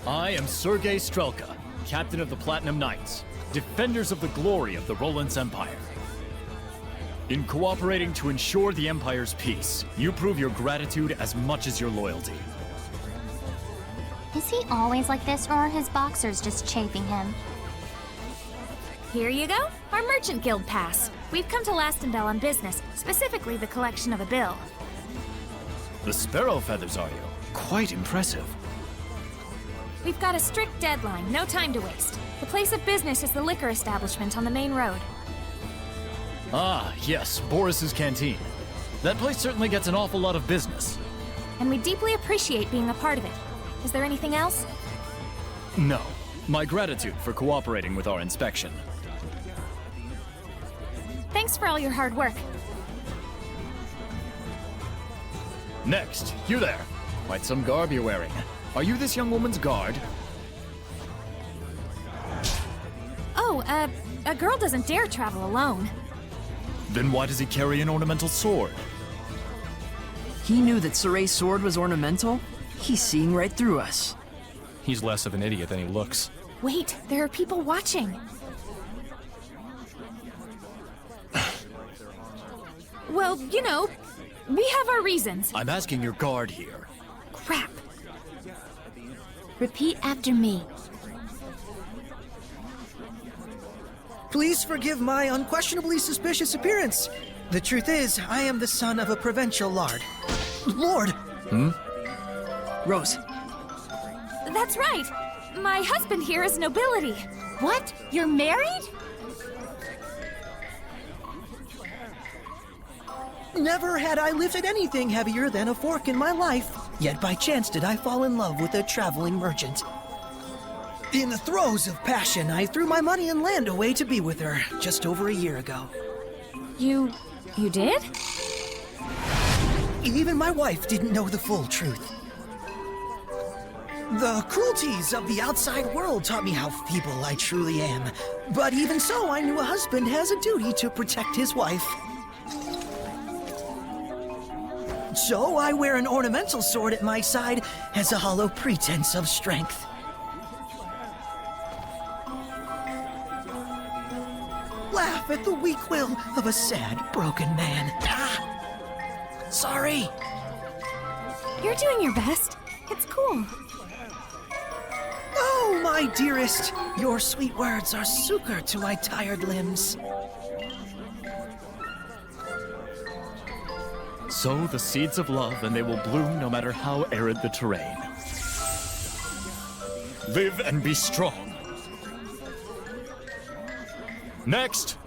I am Sergei Strelka, Captain of the Platinum Knights, defenders of the glory of the Roland's Empire. In cooperating to ensure the Empire's peace, you prove your gratitude as much as your loyalty. Is he always like this, or are his boxers just chafing him? Here you go, our Merchant Guild pass. We've come to Lastonbell on business, specifically the collection of a bill. The sparrow feathers, are you? Quite impressive. We've got a strict deadline, no time to waste. The place of business is the liquor establishment on the main road. Ah, yes, Boris's Canteen. That place certainly gets an awful lot of business. And we deeply appreciate being a part of it. Is there anything else? No. My gratitude for cooperating with our inspection. Thanks for all your hard work. Next, you there. Quite some garb you're wearing. Are you this young woman's guard? Oh, a girl doesn't dare travel alone. Then why does he carry an ornamental sword? He knew that Sergei's sword was ornamental? He's seeing right through us. He's less of an idiot than he looks. Wait, there are people watching. Well, you know, we have our reasons. I'm asking your guard here. Crap. Repeat after me. Please forgive my unquestionably suspicious appearance. The truth is, I am the son of a provincial lord. Rose, That's right. My husband here is nobility. What? You're married? Never had I lifted anything heavier than a fork in my life, yet by chance did I fall in love with a traveling merchant. In the throes of passion, I threw my money and land away to be with her just over a year ago. You did? Even my wife didn't know the full truth. The cruelties of the outside world taught me how feeble I truly am. But even so, I knew a husband has a duty to protect his wife. So I wear an ornamental sword at my side as a hollow pretense of strength. Laugh at the weak will of a sad, broken man. Sorry. You're doing your best. It's cool. Oh, my dearest, your sweet words are succor to my tired limbs. Sow the seeds of love and they will bloom no matter how arid the terrain. Live and be strong. Next!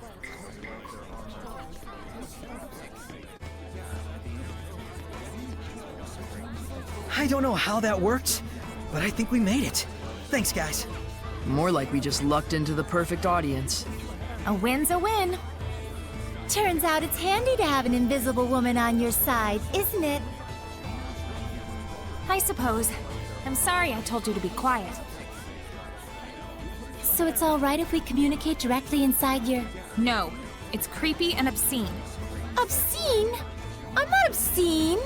I don't know how that worked, but I think we made it. Thanks, guys. more like we just lucked into the perfect audience. A win's a win. Turns out it's handy to have an invisible woman on your side, isn't it? I suppose. I'm sorry I told you to be quiet. So it's all right if we communicate directly inside your... No, it's creepy and obscene. Obscene? I'm not obscene.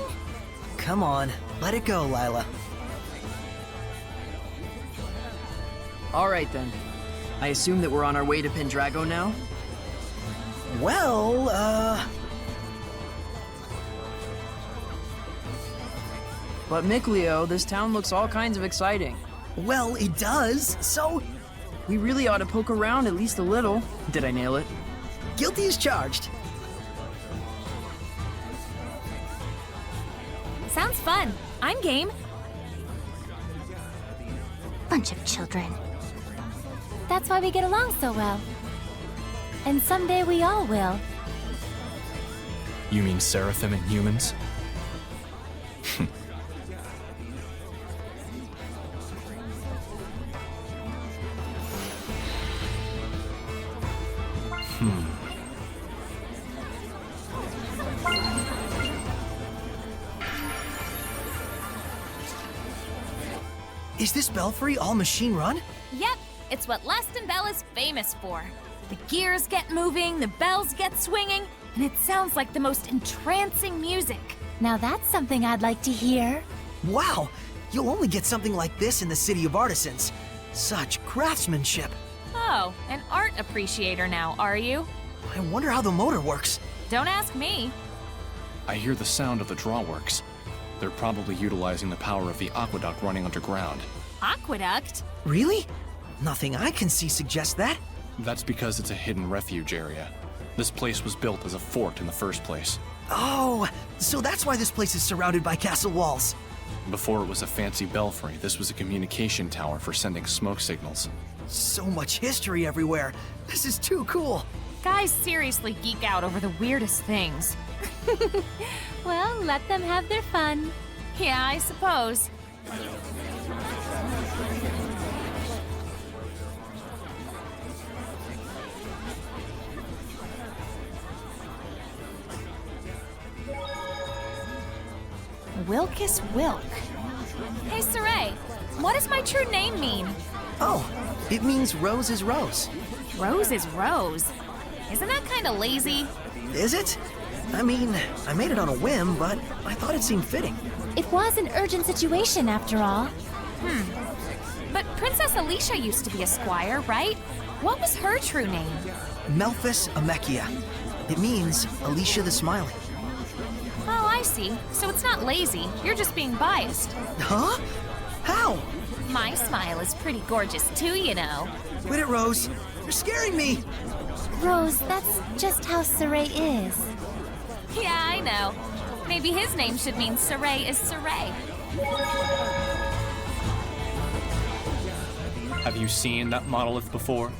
Come on, let it go, Lila. All right then. I assume that we're on our way to Pendrago now? Well, But Mikleo, this town looks all kinds of exciting. well, it does, so We really ought to poke around at least a little. Did I nail it? guilty as charged. Sounds fun. I'm game. Bunch of children. That's why we get along so well. And someday we all will. You mean Seraphim and humans? Is this belfry all machine run? Yep, it's what Lastonbell is famous for. The gears get moving, the bells get swinging, and it sounds like the most entrancing music. Now that's something I'd like to hear. Wow, You'll only get something like this in the City of Artisans. Such craftsmanship. Oh, an art appreciator now, are you? I wonder how the motor works. Don't ask me. I hear the sound of the drawworks. They're probably utilizing the power of the aqueduct running underground. Aqueduct? Really? Nothing I can see suggests that. That's because it's a hidden refuge area. This place was built as a fort in the first place. Oh, so that's why this place is surrounded by castle walls. Before it was a fancy belfry, this was a communication tower for sending smoke signals. So much history everywhere. This is too cool. Guys seriously geek out over the weirdest things. Well, let them have their fun. Yeah, I suppose. Wilkus Wilk. Hey, Sergei, what does my true name mean? Oh, it means Rose is Rose. Rose is Rose. Isn't that kind of lazy? Is it? I mean, I made it on a whim, but I thought it seemed fitting. It was an urgent situation, after all. But Princess Alicia used to be a squire, right? What was her true name? Melphis Amechia. It means Alicia the Smiling. Oh, I see. So it's not lazy. You're just being biased. Huh? How? My smile is pretty gorgeous too, you know. Quit it, Rose. You're scaring me. Rose, that's just how Sergei is. Yeah, I know. Maybe his name should mean Sergei is Sergei. Have you seen that monolith before?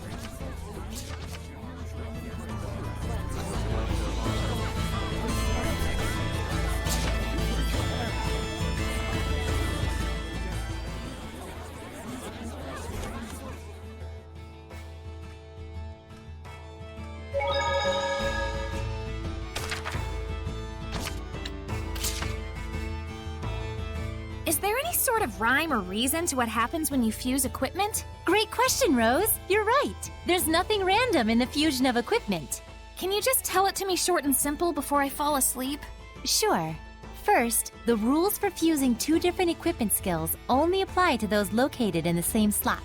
Is there any sort of rhyme or reason to what happens when you fuse equipment? Great question, Rose. You're right. There's nothing random in the fusion of equipment. Can you just tell it to me short and simple before I fall asleep? Sure. First, the rules for fusing two different equipment skills only apply to those located in the same slot.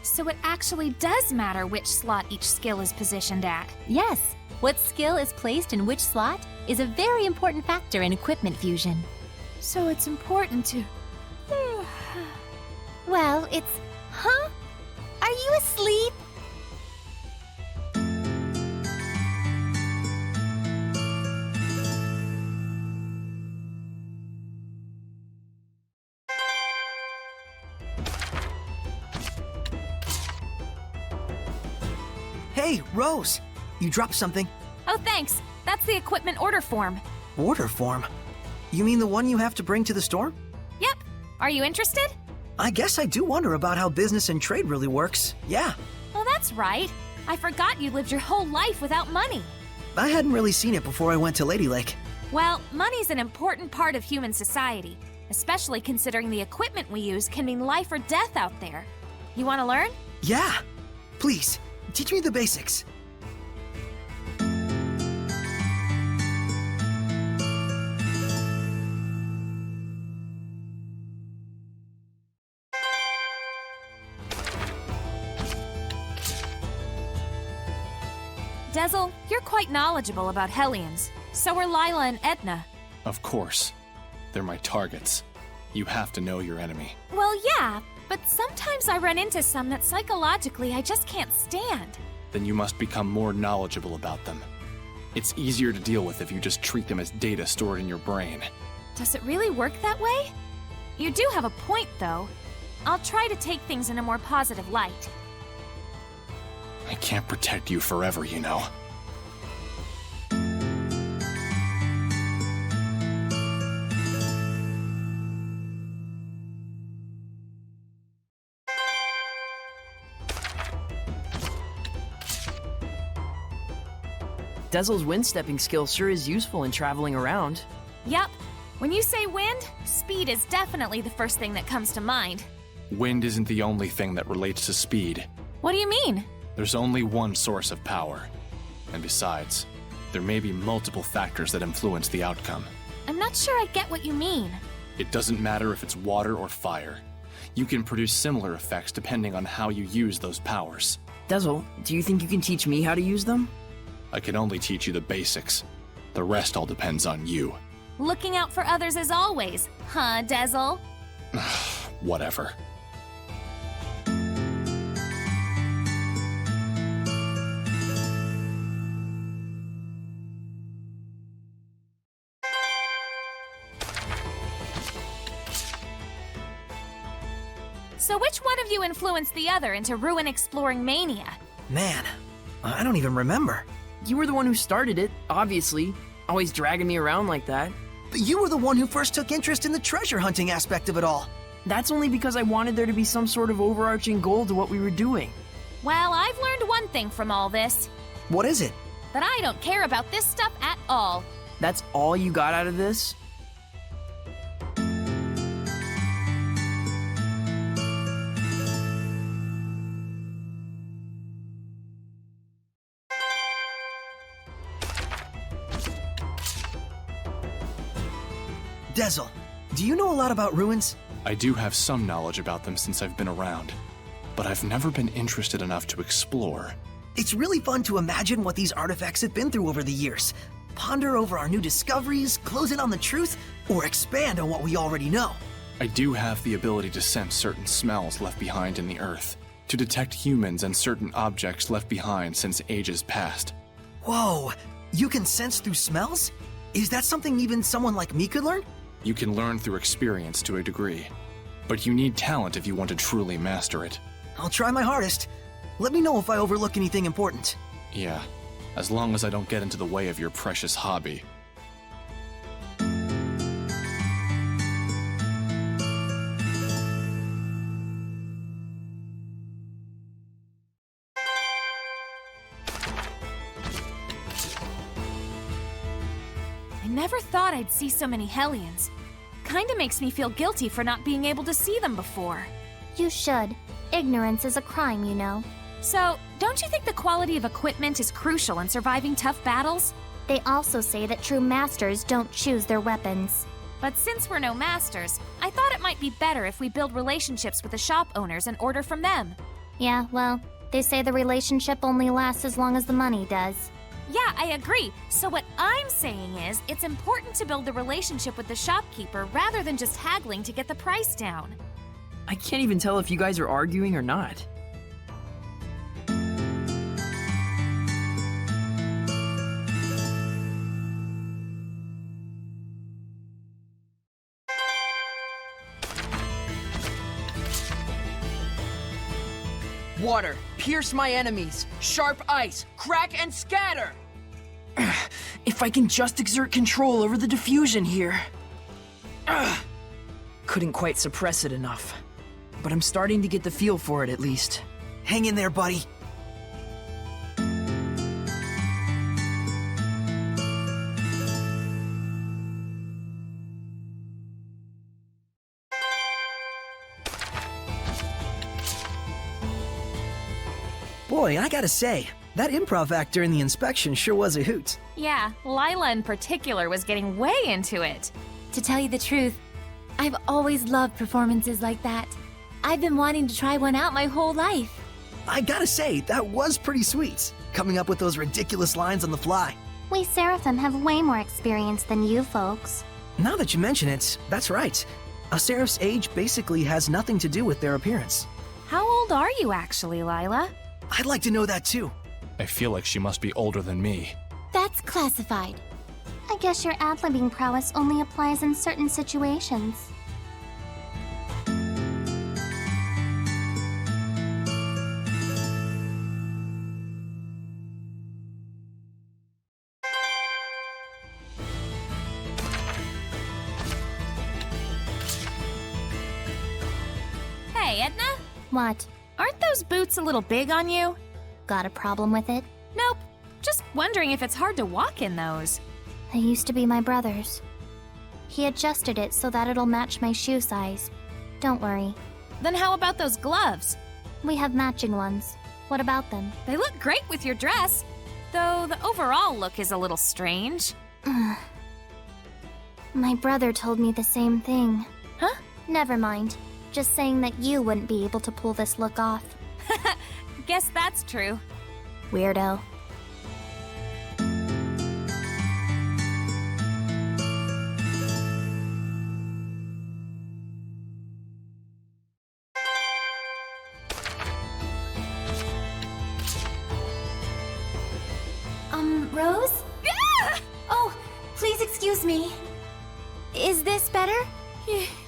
So it actually does matter which slot each skill is positioned at. Yes, what skill is placed in which slot is a very important factor in equipment fusion. So it's important to... Well, it's... Huh? Are you asleep? Hey, Rose. You dropped something. Oh, thanks. That's the equipment order form. Order form? You mean the one you have to bring to the store? Yep. Are you interested? I guess I do wonder about how business and trade really works. Yeah. Well, that's right. I forgot you lived your whole life without money. I hadn't really seen it before I went to Lady Lake. Well, money's an important part of human society, especially considering the equipment we use can mean life or death out there. You want to learn? Yeah. Please, teach me the basics. Dezel, you're quite knowledgeable about Hellions. So are Lila and Edna. Of course. They're my targets. You have to know your enemy. Well, yeah, but sometimes I run into some that psychologically I just can't stand. Then you must become more knowledgeable about them. It's easier to deal with if you just treat them as data stored in your brain. Does it really work that way? You do have a point, though. I'll try to take things in a more positive light. I can't protect you forever, you know. Dezel's wind-stepping skill sure is useful in traveling around. Yup. When you say wind, speed is definitely the first thing that comes to mind. Wind isn't the only thing that relates to speed. What do you mean? There's only one source of power. And besides, there may be multiple factors that influence the outcome. I'm not sure I get what you mean. It doesn't matter if it's water or fire. You can produce similar effects depending on how you use those powers. Dezel, do you think you can teach me how to use them? I can only teach you the basics. The rest all depends on you. Looking out for others as always, huh, Dezel? Whatever. So which one of you influenced the other into ruin exploring mania? Man, I don't even remember. You were the one who started it, obviously. Always dragging me around like that. But you were the one who first took interest in the treasure hunting aspect of it all. That's only because I wanted there to be some sort of overarching goal to what we were doing. Well, I've learned one thing from all this. What is it? That I don't care about this stuff at all. That's all you got out of this? Dezel, do you know a lot about ruins? I do have some knowledge about them since I've been around, but I've never been interested enough to explore. It's really fun to imagine what these artifacts have been through over the years. Ponder over our new discoveries, close in on the truth, or expand on what we already know. I do have the ability to sense certain smells left behind in the earth, to detect humans and certain objects left behind since ages past. Whoa, you can sense through smells? Is that something even someone like me could learn? You can learn through experience to a degree, but you need talent if you want to truly master it. I'll try my hardest. Let me know if I overlook anything important. Yeah, as long as I don't get into the way of your precious hobby. I never thought I'd see so many Hellions. Kinda makes me feel guilty for not being able to see them before. You should. Ignorance is a crime, you know. So, don't you think the quality of equipment is crucial in surviving tough battles? They also say that true masters don't choose their weapons. But since we're no masters, I thought it might be better if we build relationships with the shop owners and order from them. Yeah, well, they say the relationship only lasts as long as the money does. Yeah, I agree. So what I'm saying is, it's important to build the relationship with the shopkeeper rather than just haggling to get the price down. I can't even tell if you guys are arguing or not. Water, pierce my enemies. Sharp ice, crack and scatter. If I can just exert control over the diffusion here. Couldn't quite suppress it enough. But I'm starting to get the feel for it at least. Hang in there, buddy. Boy, I gotta say, that improv act during the inspection sure was a hoot. Yeah, Lila in particular was getting way into it. To tell you the truth, I've always loved performances like that. I've been wanting to try one out my whole life. I gotta say, that was pretty sweet, coming up with those ridiculous lines on the fly. We Seraphim have way more experience than you folks. Now that you mention it, that's right. A Seraph's age basically has nothing to do with their appearance. How old are you actually, Lila? I'd like to know that too. I feel like she must be older than me. That's classified. I guess your ad-libbing prowess only applies in certain situations. Hey, Edna? What? Aren't those boots a little big on you? Got a problem with it? Nope. Just wondering if it's hard to walk in those. They used to be my brother's. He adjusted it so that it'll match my shoe size. Don't worry. Then how about those gloves? We have matching ones. What about them? They look great with your dress, though the overall look is a little strange. My brother told me the same thing. Huh? Never mind. Just saying that you wouldn't be able to pull this look off. Guess that's true. Weirdo. Rose? Oh, please excuse me. Is this better?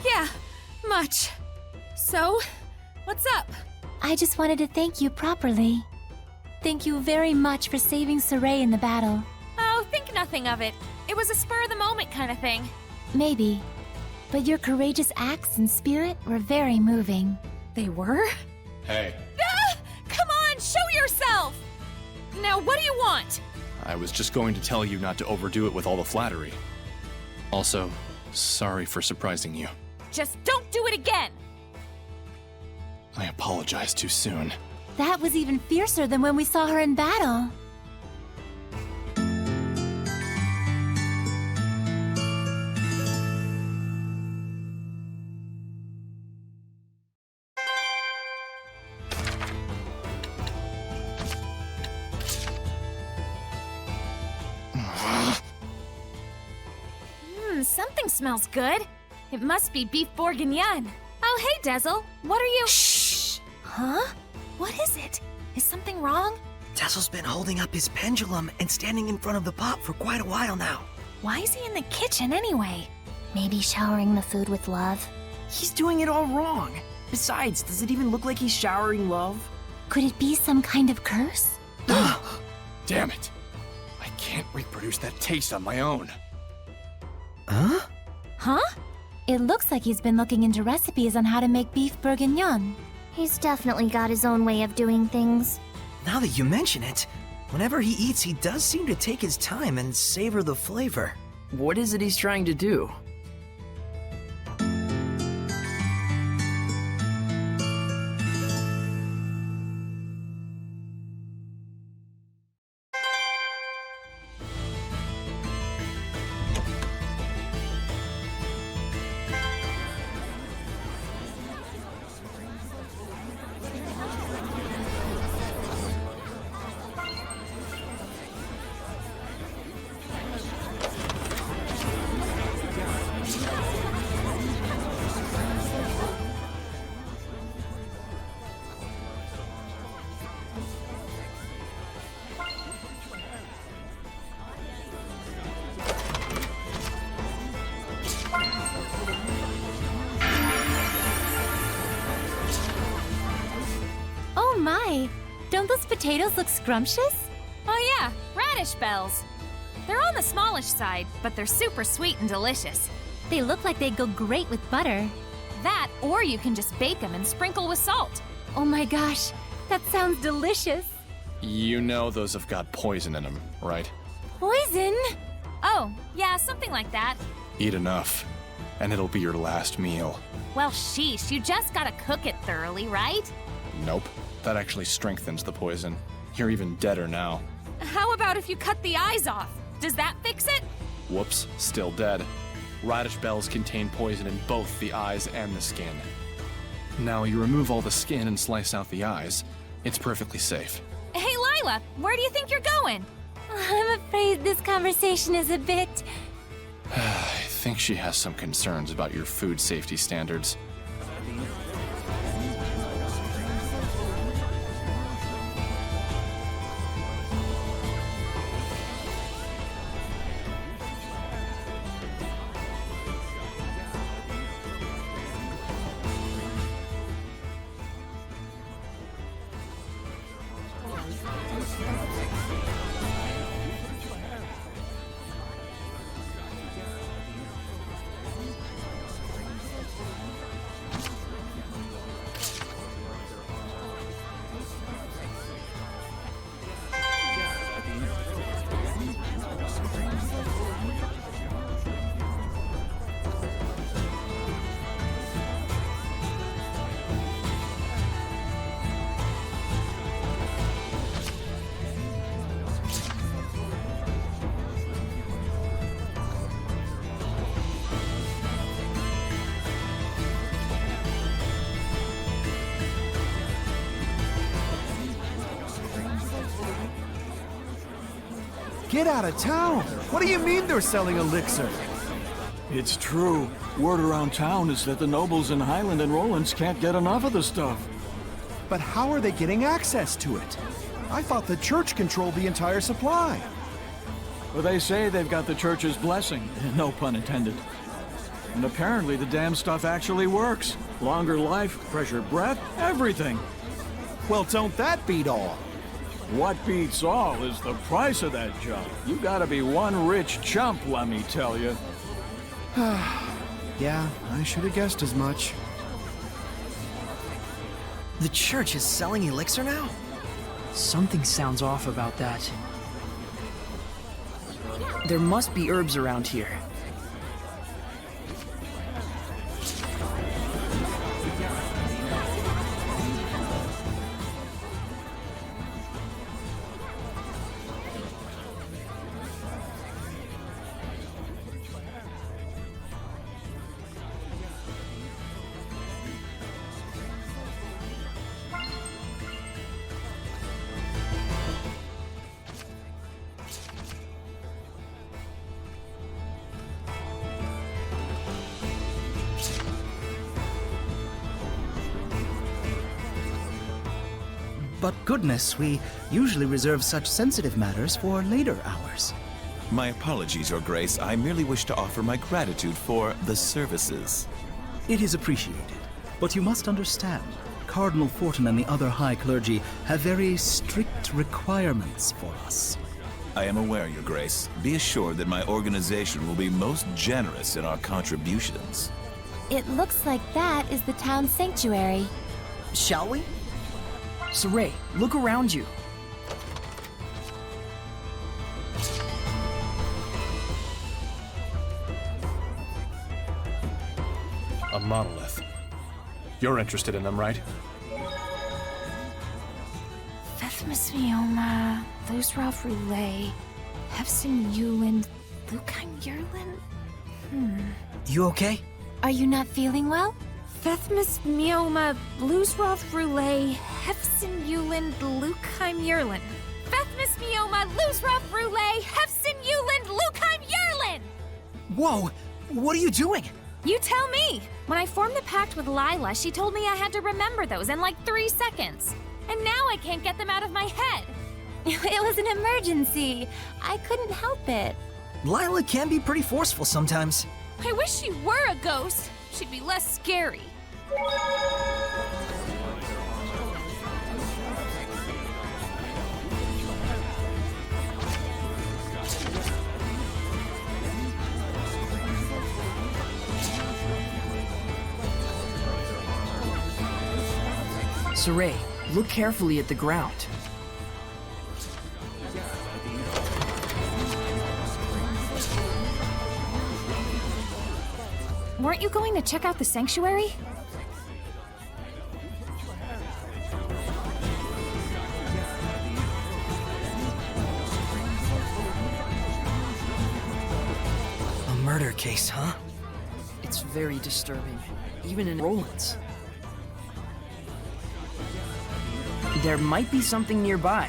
Yeah, much. So, what's up? I just wanted to thank you properly. Thank you very much for saving Sergei in the battle. Oh, think nothing of it. It was a spur-of-the-moment kind of thing. Maybe. But your courageous acts and spirit were very moving. They were? Hey, Come on, show yourself! Now, what do you want? I was just going to tell you not to overdo it with all the flattery. Also, sorry for surprising you. Just don't do it again! I apologized too soon. That was even fiercer than when we saw her in battle. Something smells good. It must be beef bourguignon. Oh, hey, Dezel. What are you— Shh! Huh? What is it? Is something wrong? Tessel's been holding up his pendulum and standing in front of the pot for quite a while now. Why is he in the kitchen anyway? Maybe showering the food with love. He's doing it all wrong. Besides, does it even look like he's showering love? Could it be some kind of curse? Damn it! I can't reproduce that taste on my own. Huh? Huh? It looks like he's been looking into recipes on how to make beef bourguignon. He's definitely got his own way of doing things. Now that you mention it, whenever he eats, he does seem to take his time and savor the flavor. What is it he's trying to do? Oh my! Don't those potatoes look scrumptious? Oh yeah, radish bells. They're on the smallish side, but they're super sweet and delicious. They look like they'd go great with butter. That, or you can just bake them and sprinkle with salt. Oh my gosh, that sounds delicious. You know those have got poison in them, right? Poison? Oh, yeah, something like that. Eat enough, and it'll be your last meal. Well, sheesh, you just gotta cook it thoroughly, right? Nope. That actually strengthens the poison. You're even deader now. How about if you cut the eyes off? Does that fix it? Whoops, still dead. Radish bells contain poison in both the eyes and the skin. Now you remove all the skin and slice out the eyes. It's perfectly safe. Hey, Lila, where do you think you're going? I'm afraid this conversation is a bit... I think she has some concerns about your food safety standards. Get out of town! What do you mean they're selling elixir? It's true. Word around town is that the nobles in Highland and Rollins can't get enough of the stuff. But how are they getting access to it? I thought the church controlled the entire supply. Well, they say they've got the church's blessing, no pun intended. And apparently the damn stuff actually works. Longer life, fresher breath, everything. Well, don't that beat all? What beats all is the price of that junk. You gotta be one rich chump, let me tell you. Yeah, I should have guessed as much. The church is selling elixir now? Something sounds off about that. There must be herbs around here. But goodness, we usually reserve such sensitive matters for later hours. My apologies, Your Grace. I merely wish to offer my gratitude for the services. It is appreciated, but you must understand, Cardinal Fortin and the other high clergy have very strict requirements for us. I am aware, Your Grace. Be assured that my organization will be most generous in our contributions. It looks like that is the town sanctuary. Shall we? Sergei, look around you. A monolith. You're interested in them, right? Mioma, Losroff Roulet, Hefson Yuland, Lukheim Yerlin? You okay? Are you not feeling well? Thethmis Mioma, Losroff Roulet, Hefson Yuland, Lukheim Yerlin. Thethmis Mioma, Losroff Roulet, Hefson Yuland, Lukheim Yerlin! Whoa! What are you doing? You tell me! When I formed the pact with Lila, she told me I had to remember those in like 3 seconds. And now I can't get them out of my head. It was an emergency. I couldn't help it. Lila can be pretty forceful sometimes. I wish she were a ghost. She'd be less scary. Sergei, look carefully at the ground. Weren't you going to check out the sanctuary? A murder case, huh? It's very disturbing, even in Rollins. There might be something nearby.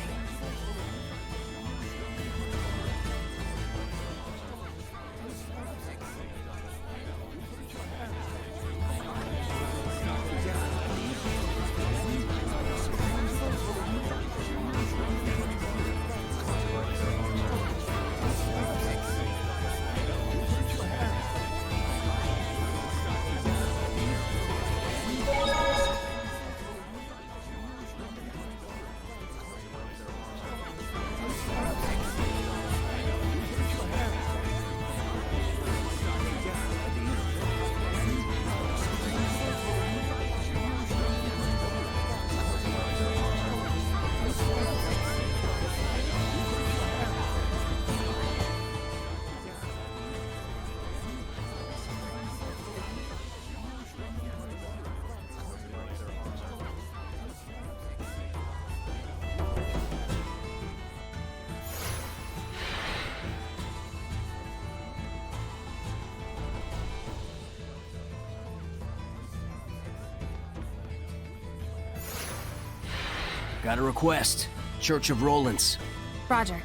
Got a request. Church of Rollins. Roger.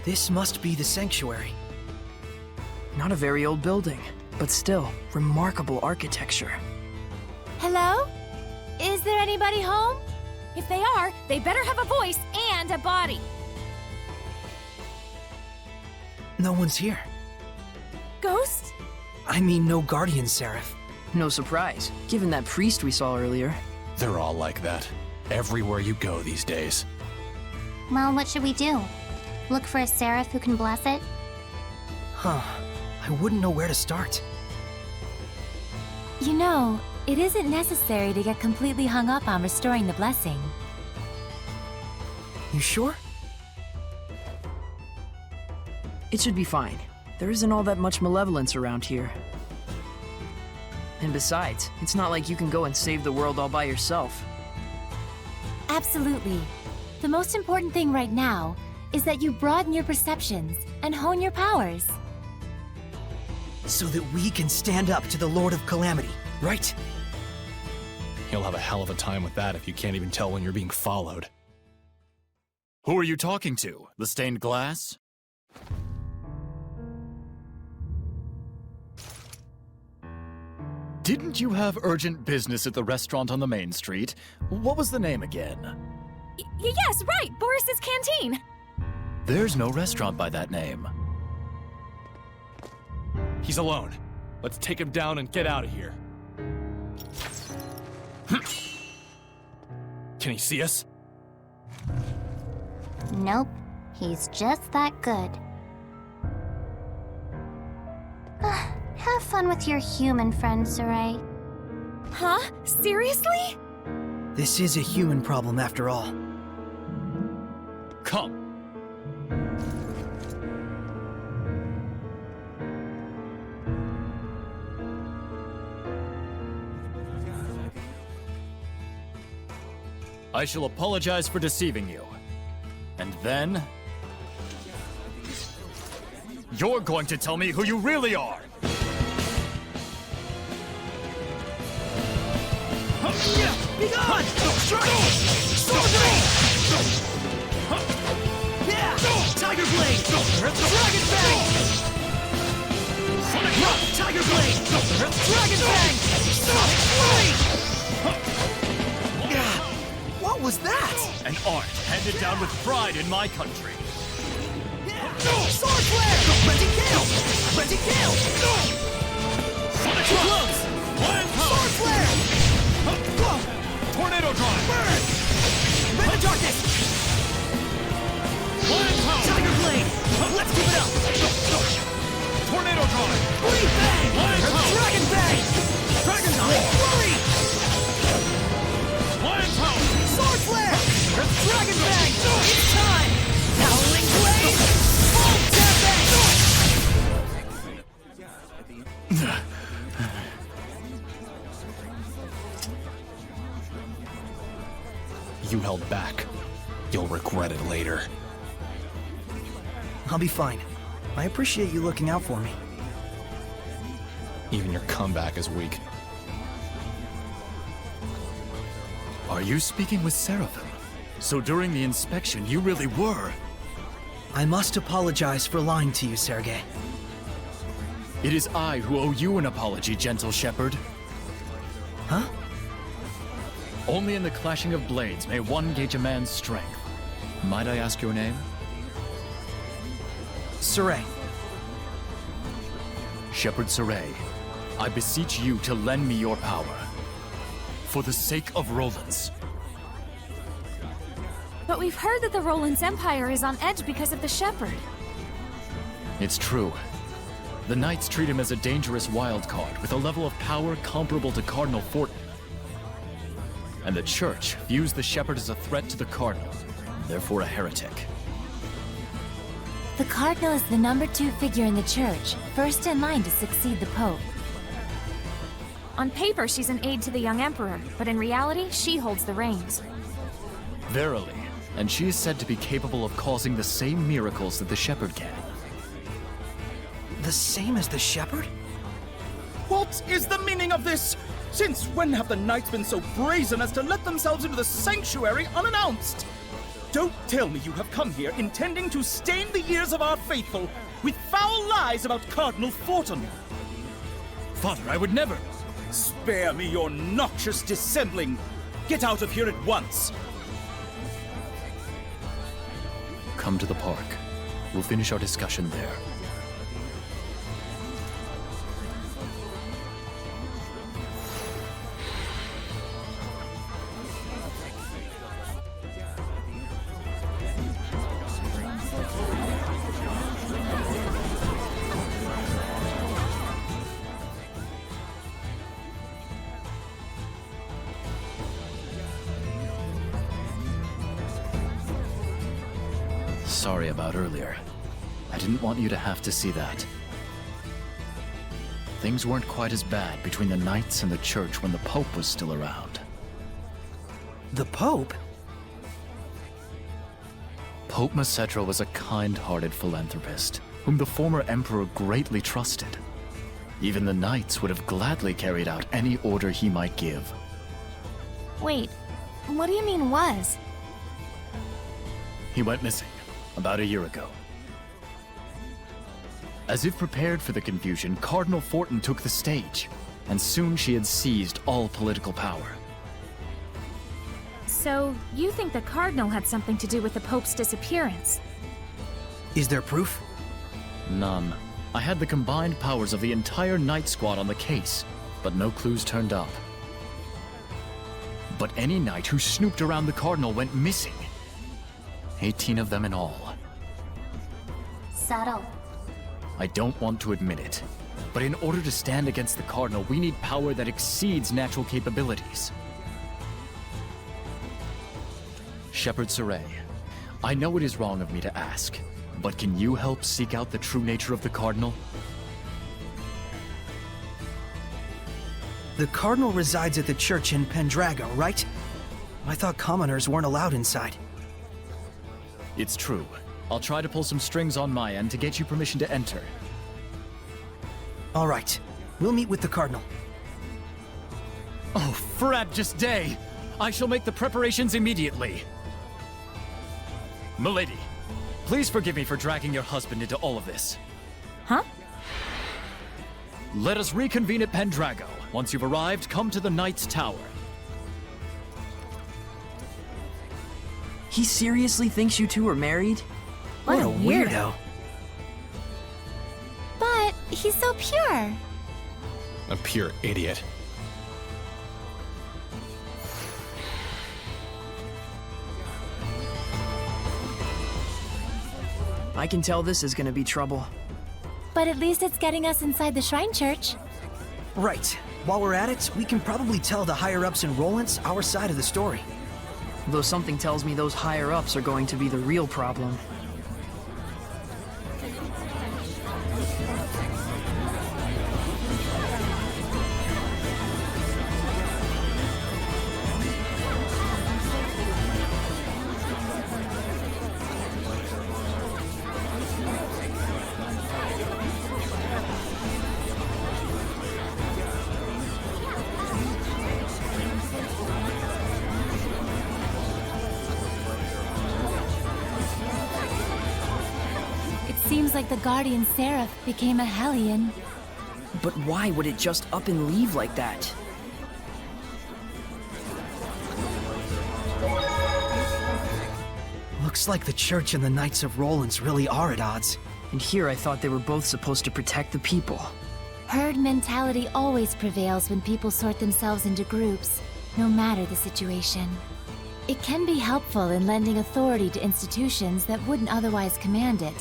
This must be the sanctuary. Not a very old building, but still, remarkable architecture. Hello? Is there anybody home? If they are, they better have a voice and a body. No one's here. Ghost? I mean, no guardian seraph. No surprise, given that priest we saw earlier. They're all like that. Everywhere you go these days. Well, what should we do? Look for a seraph who can bless it? Huh. I wouldn't know where to start. You know, it isn't necessary to get completely hung up on restoring the blessing. You sure? It should be fine. There isn't all that much malevolence around here. And besides, it's not like you can go and save the world all by yourself. Absolutely. The most important thing right now is that you broaden your perceptions and hone your powers. So that we can stand up to the Lord of Calamity, right? You'll have a hell of a time with that if you can't even tell when you're being followed. Who are you talking to? The stained glass? Didn't you have urgent business at the restaurant on the main street? What was the name again? Yes, right! Boris's Canteen! There's no restaurant by that name. He's alone. Let's take him down and get out of here. Can he see us? Nope. He's just that good. Have fun with your human friend, Sergei. Huh? Seriously? This is a human problem after all. Come. I shall apologize for deceiving you. And then... you're going to tell me who you really are! Be gone! Strike! Soldier! Yeah! Tiger Blade! Dragon Fang! Tiger Blade! Dragon Fang! What was that? An art handed down with pride in my country. Sword Flare! Ready kill! Ready kill! Sonic gloves! Sword Flare! Tornado drive! Burn! Red the darkness! Tiger Blade! Let's keep it up! Tornado drive! Bleed Bang! Dragon Bang! Dragon Sonic Flurry! Lion Power! Sword Flare! Dragon Bang! It's time! Howling Blade! Full Tap You held back. You'll regret it later. I'll be fine. I appreciate you looking out for me. Even your comeback is weak. Are you speaking with Seraphim? So during the inspection, you really were... I must apologize for lying to you, Sergei. It is I who owe you an apology, gentle shepherd. Huh? Only in the clashing of blades may one gauge a man's strength. Might I ask your name? Sergei. Shepherd Sergei, I beseech you to lend me your power. For the sake of Roland's. But we've heard that the Roland's Empire is on edge because of the Shepherd. It's true. The Knights treat him as a dangerous wild card with a level of power comparable to Cardinal Fortin. And the Church views the Shepherd as a threat to the Cardinal, therefore a heretic. The Cardinal is the number 2 figure in the Church, first in line to succeed the Pope. On paper, she's an aide to the young Emperor, but in reality, she holds the reins. Verily, and she is said to be capable of causing the same miracles that the Shepherd can. The same as the Shepherd? What is the meaning of this? Since when have the Knights been so brazen as to let themselves into the sanctuary unannounced? Don't tell me you have come here intending to stain the ears of our faithful with foul lies about Cardinal Fortin. Father, I would never. Spare me your noxious dissembling. Get out of here at once. Come to the park. We'll finish our discussion there. Sorry about earlier. I didn't want you to have to see that. Things weren't quite as bad between the Knights and the Church when the Pope was still around. The Pope? Pope Macetra was a kind-hearted philanthropist, whom the former Emperor greatly trusted. Even the Knights would have gladly carried out any order he might give. Wait, what do you mean was? He went missing about a year ago. As if prepared for the confusion, Cardinal Fortin took the stage, and soon she had seized all political power. So, you think the Cardinal had something to do with the Pope's disappearance? Is there proof? None. I had the combined powers of the entire Knight Squad on the case, but no clues turned up. But any knight who snooped around the Cardinal went missing. 18 of them in all. Subtle. I don't want to admit it, but in order to stand against the Cardinal, we need power that exceeds natural capabilities. Shepherd Sergei, I know it is wrong of me to ask, but can you help seek out the true nature of the Cardinal? The Cardinal resides at the church in Pendrago, right? I thought commoners weren't allowed inside. It's true. I'll try to pull some strings on my end to get you permission to enter. All right. We'll meet with the Cardinal. Oh, frabjous day! I shall make the preparations immediately. Milady, please forgive me for dragging your husband into all of this. Huh? Let us reconvene at Pendrago. Once you've arrived, come to the Knight's Tower. He seriously thinks you two are married? What a weirdo. But he's so pure. A pure idiot. I can tell this is gonna be trouble. But at least it's getting us inside the Shrine Church. Right. While we're at it, we can probably tell the higher-ups in Rollins our side of the story. Though something tells me those higher-ups are going to be the real problem. Seems like the Guardian Seraph became a Hellion. But why would it just up and leave like that? Looks like the Church and the Knights of Rollins really are at odds. And here I thought they were both supposed to protect the people. Herd mentality always prevails when people sort themselves into groups, no matter the situation. It can be helpful in lending authority to institutions that wouldn't otherwise command it.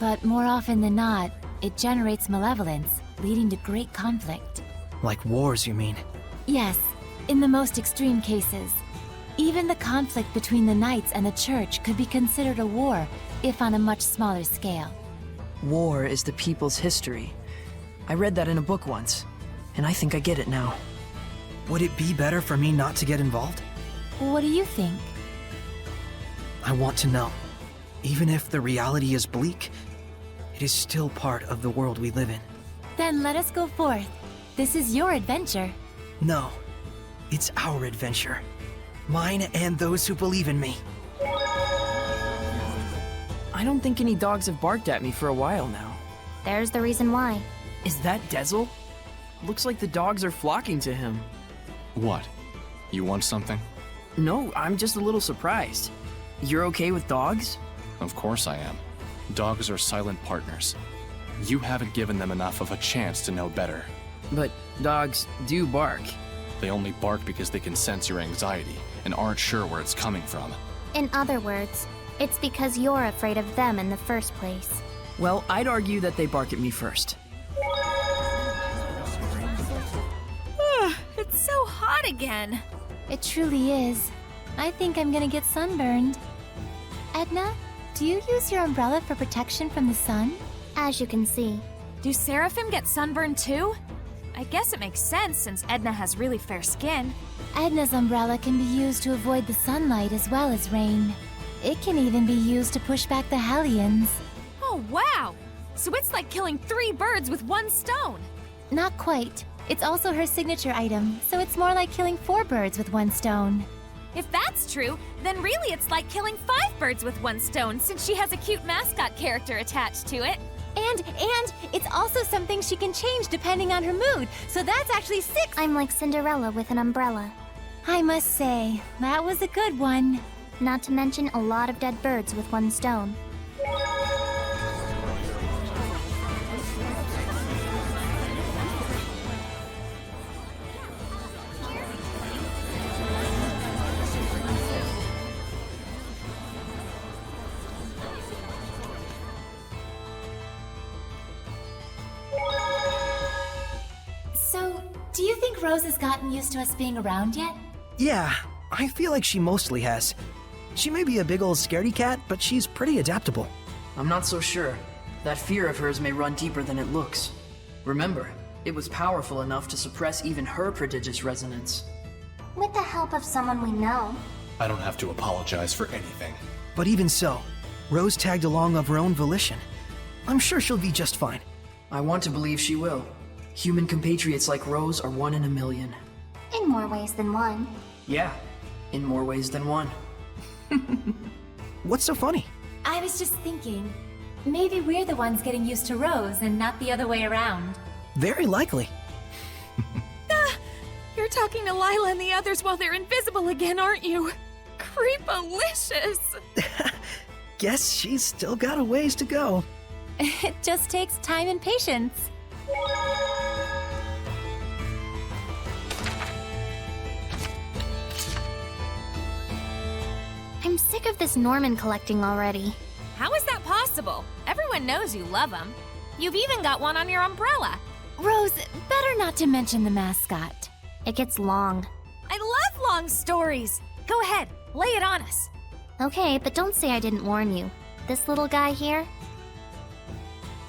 But more often than not, it generates malevolence, leading to great conflict. Like wars, you mean? Yes, in the most extreme cases. Even the conflict between the Knights and the Church could be considered a war, if on a much smaller scale. War is the people's history. I read that in a book once, and I think I get it now. Would it be better for me not to get involved? What do you think? I want to know. Even if the reality is bleak, it is still part of the world we live in. Then let us go forth. This is your adventure. No, it's our adventure. Mine and those who believe in me. I don't think any dogs have barked at me for a while now. There's the reason why. Is that Dezel? Looks like the dogs are flocking to him. What? You want something? No, I'm just a little surprised. You're okay with dogs? Of course I am. Dogs are silent partners. You haven't given them enough of a chance to know better. But dogs do bark. They only bark because they can sense your anxiety and aren't sure where it's coming from. In other words, it's because you're afraid of them in the first place. Well, I'd argue that they bark at me first. It's so hot again. It truly is. I think I'm gonna get sunburned. Edna, do you use your umbrella for protection from the sun? As you can see. Do Seraphim get sunburned too? I guess it makes sense since Edna has really fair skin. Edna's umbrella can be used to avoid the sunlight as well as rain. It can even be used to push back the Hellions. Oh, wow! So it's like killing 3 birds with 1 stone. Not quite. It's also her signature item, so it's more like killing 4 birds with 1 stone. If that's true, then really it's like killing 5 birds with 1 stone since she has a cute mascot character attached to it. And it's also something she can change depending on her mood, so that's actually 6. I'm like Cinderella with an umbrella. I must say, that was a good one. Not to mention a lot of dead birds with 1 stone. So, do you think Rose has gotten used to us being around yet? Yeah, I feel like she mostly has. She may be a big old scaredy cat, but she's pretty adaptable. I'm not so sure. That fear of hers may run deeper than it looks. Remember, it was powerful enough to suppress even her prodigious resonance. With the help of someone we know. I don't have to apologize for anything. But even so, Rose tagged along of her own volition. I'm sure she'll be just fine. I want to believe she will. Human compatriots like Rose are 1 in a million. In more ways than one. Yeah, in more ways than one. What's so funny? I was just thinking, maybe we're the ones getting used to Rose and not the other way around. Very likely. You're talking to Lila and the others while they're invisible again, aren't you? Creepalicious! Guess she's still got a ways to go. It just takes time and patience. I'm sick of this Norman collecting already. How is that possible? Everyone knows you love them. You've even got one on your umbrella. Rose, better not to mention the mascot. It gets long. I love long stories. Go ahead, lay it on us. Okay, but don't say I didn't warn you. This little guy here?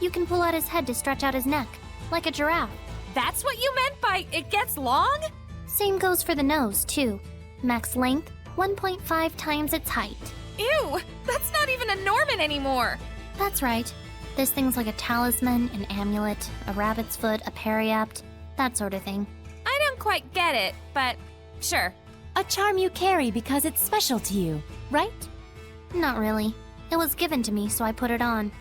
You can pull out his head to stretch out his neck, like a giraffe. That's what you meant by it gets long? Same goes for the nose, too. Max length, 1.5 times its height. Ew, that's not even a Norman anymore. That's right. This thing's like a talisman, an amulet, a rabbit's foot, a periapt, that sort of thing. I don't quite get it, but sure. A charm you carry because it's special to you, right? Not really. It was given to me, so I put it on.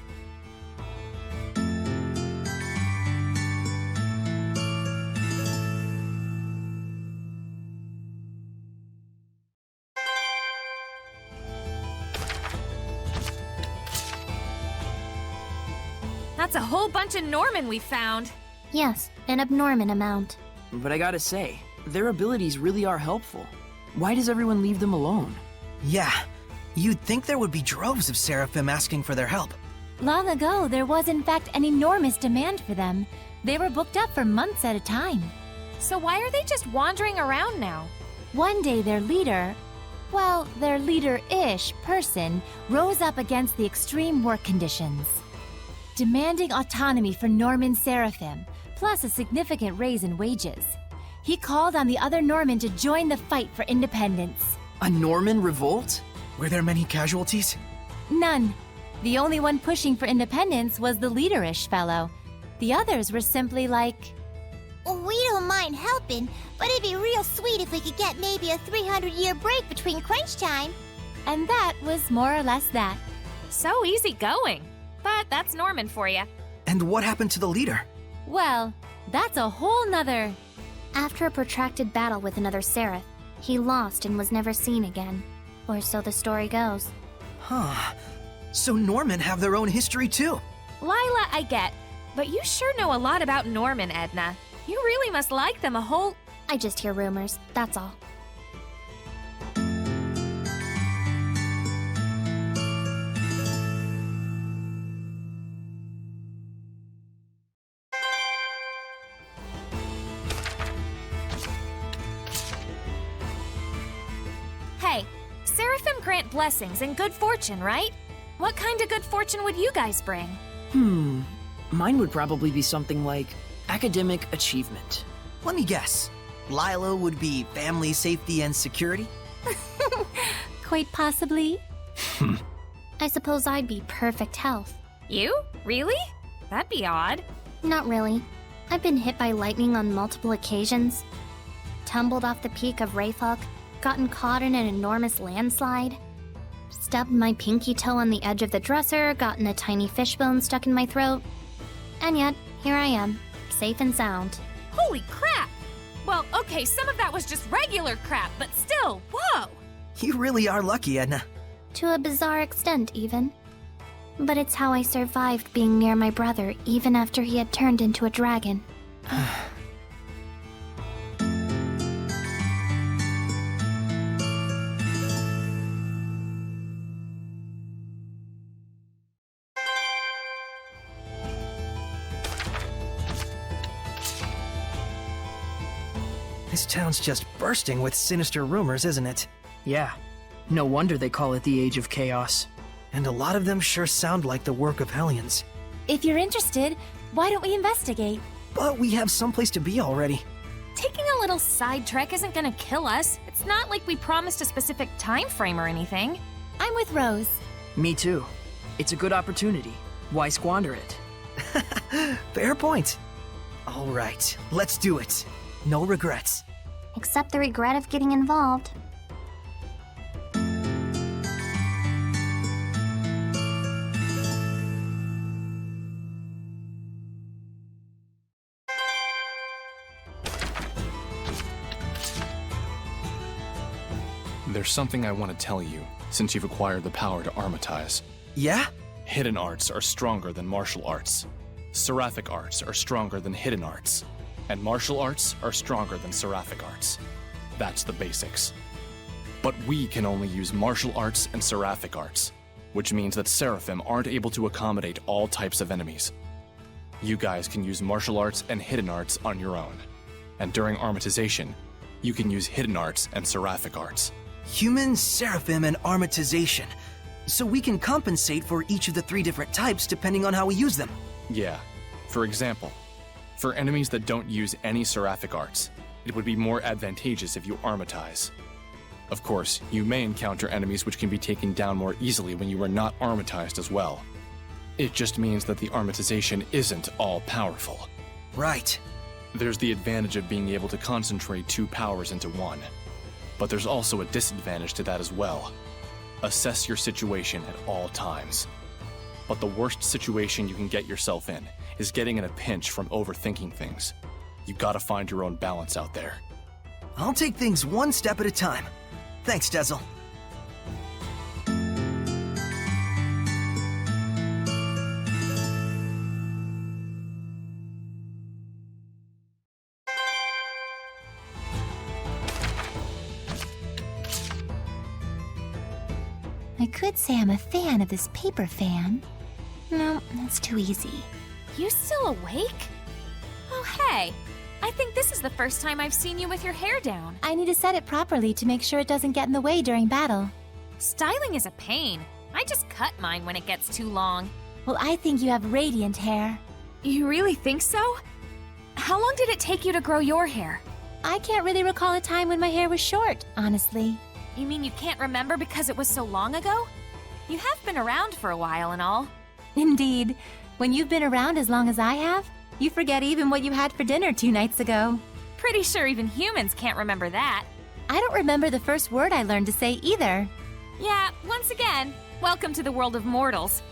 That's a whole bunch of Norman we found. Yes, an abnormal amount. But I gotta say, their abilities really are helpful. Why does everyone leave them alone? Yeah, you'd think there would be droves of Seraphim asking for their help. Long ago, there was in fact an enormous demand for them. They were booked up for months at a time. So why are they just wandering around now? One day their leader, well, their leader-ish person, rose up against the extreme work conditions, demanding autonomy for Norman Seraphim, plus a significant raise in wages. He called on the other Norman to join the fight for independence. A Norman revolt? Were there many casualties? None. The only one pushing for independence was the leader-ish fellow. The others were simply like, We don't mind helping, but it'd be real sweet if we could get maybe a 300-year break between crunch time. And that was more or less that. So easygoing. But that's Norman for you. And what happened to the leader? Well, that's a whole nother... After a protracted battle with another Seraph, he lost and was never seen again. Or so the story goes. Huh. So Norman have their own history too? Lila, I get. But you sure know a lot about Norman, Edna. You really must like them a whole... I just hear rumors, that's all. Hey, Seraphim grant blessings and good fortune, right? What kind of good fortune would you guys bring? Mine would probably be something like academic achievement. Let me guess. Lila would be family safety and security? Quite possibly. I suppose I'd be perfect health. You? Really? That'd be odd. Not really. I've been hit by lightning on multiple occasions. Tumbled off the peak of Rayfok, gotten caught in an enormous landslide. Stubbed my pinky toe on the edge of the dresser, gotten a tiny fishbone stuck in my throat. And yet, here I am, safe and sound. Holy crap! Well, okay, some of that was just regular crap, but still, whoa! You really are lucky, Edna. To a bizarre extent, even. But it's how I survived being near my brother, even after he had turned into a dragon. This town's just bursting with sinister rumors, isn't it? Yeah. No wonder they call it the Age of Chaos. And a lot of them sure sound like the work of Hellions. If you're interested, why don't we investigate? But we have someplace to be already. Taking a little side trek isn't gonna kill us. It's not like we promised a specific time frame or anything. I'm with Rose. Me too. It's a good opportunity. Why squander it? Fair point. All right, let's do it. No regrets. Except the regret of getting involved. There's something I want to tell you, since you've acquired the power to armatize. Yeah? Hidden arts are stronger than martial arts. Seraphic arts are stronger than hidden arts. And martial arts are stronger than seraphic arts. That's the basics. But we can only use martial arts and seraphic arts, which means that Seraphim aren't able to accommodate all types of enemies. You guys can use martial arts and hidden arts on your own. And during armatization, you can use hidden arts and seraphic arts. Human, Seraphim, and armatization. So we can compensate for each of the 3 different types depending on how we use them. Yeah. For example, for enemies that don't use any seraphic arts, it would be more advantageous if you armatize. Of course, you may encounter enemies which can be taken down more easily when you are not armatized as well. It just means that the armatization isn't all powerful. Right. There's the advantage of being able to concentrate 2 powers into one. But there's also a disadvantage to that as well. Assess your situation at all times. But the worst situation you can get yourself in is getting in a pinch from overthinking things. You gotta find your own balance out there. I'll take things one step at a time. Thanks, Dezel. I could say I'm a fan of this paper fan. No, that's too easy. You still awake? Oh, hey. I think this is the first time I've seen you with your hair down. I need to set it properly to make sure it doesn't get in the way during battle. Styling is a pain. I just cut mine when it gets too long. Well, I think you have radiant hair. You really think so? How long did it take you to grow your hair? I can't really recall a time when my hair was short, honestly. You mean you can't remember because it was so long ago? You have been around for a while and all. Indeed. When you've been around as long as I have, you forget even what you had for dinner 2 nights ago. Pretty sure even humans can't remember that. I don't remember the first word I learned to say either. Yeah, once again, Welcome to the world of mortals.